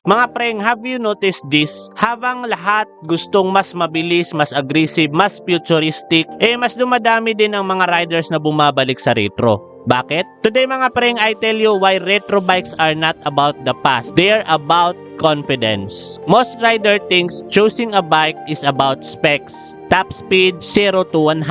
Mga preng, have you noticed this? Habang lahat gustong mas mabilis, mas aggressive, mas futuristic, mas dumadami din ang mga riders na bumabalik sa retro. Bakit? Today mga preng, I tell you why retro bikes are not about the past. They are about confidence. Most rider thinks choosing a bike is about specs. Top speed, 0 to 100,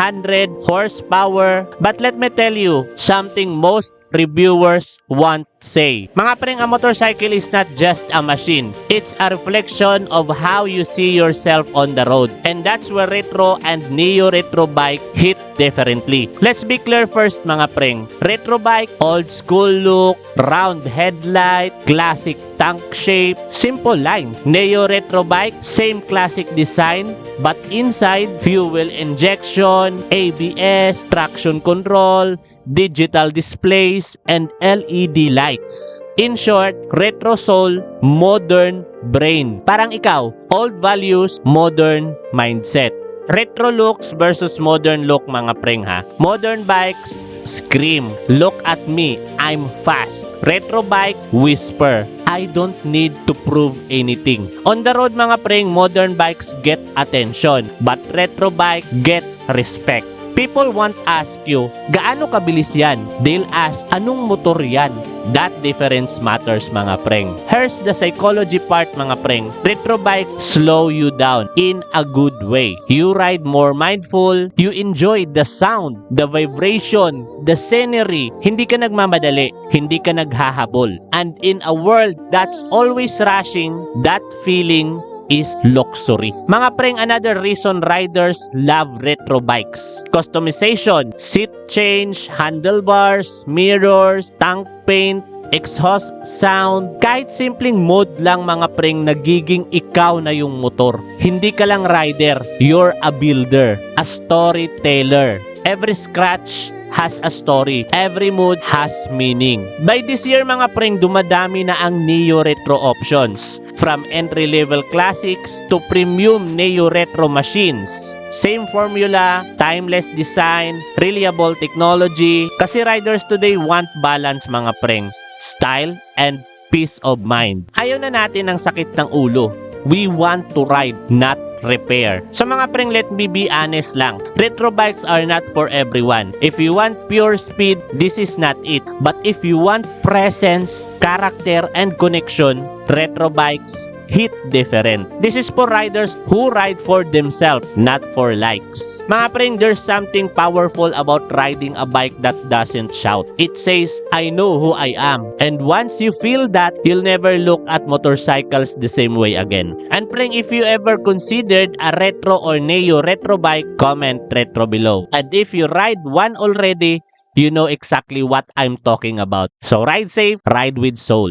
horsepower. But let me tell you something most reviewers won't say. Mga preng, a motorcycle is not just a machine. It's a reflection of how you see yourself on the road. And that's where retro and neo-retro bike hit differently. Let's be clear first mga preng. Retro bike, old school look, round headlight, classic tank shape, simple line. Neo-retro bike, same classic design, but inside, fuel injection, ABS, traction control, digital displays, and LED lights. In short, retro soul, modern brain. Parang ikaw, old values, modern mindset. Retro looks versus modern look mga preng ha. Modern bikes, scream, look at me, I'm fast. Retro bike, whisper, I don't need to prove anything. On the road mga preng, modern bikes get attention, but retro bike get respect. People won't ask you, gaano kabilis yan? They'll ask, anong motor yan? That difference matters mga preng. Here's the psychology part mga preng. Retro bike slow you down in a good way. You ride more mindful, you enjoy the sound, the vibration, the scenery. Hindi ka nagmamadali, hindi ka naghahabol. And in a world that's always rushing, that feeling is luxury. Mga preng, another reason riders love retro bikes. Customization, seat change, handlebars, mirrors, tank paint, exhaust sound. Kahit simpleng mode lang mga preng, nagiging ikaw na yung motor. Hindi ka lang rider, you're a builder, a storyteller. Every scratch has a story. Every mood has meaning. By this year mga preng, dumadami na ang neo-retro options. From entry-level classics to premium neo-retro machines. Same formula, timeless design, reliable technology. Kasi riders today want balance mga preng. Style and peace of mind. Ayaw na natin ng sakit ng ulo. We want to ride, not repair. So mga preng, let me be honest lang. Retro bikes are not for everyone. If you want pure speed, this is not it. But if you want presence, character, and connection, retro bikes hit different. This is for riders who ride for themselves, not for likes. Mga preng, there's something powerful about riding a bike that doesn't shout. It says, I know who I am. And once you feel that, you'll never look at motorcycles the same way again. And preng, if you ever considered a retro or neo-retro bike, comment retro below. And if you ride one already, you know exactly what I'm talking about. So ride safe, ride with soul.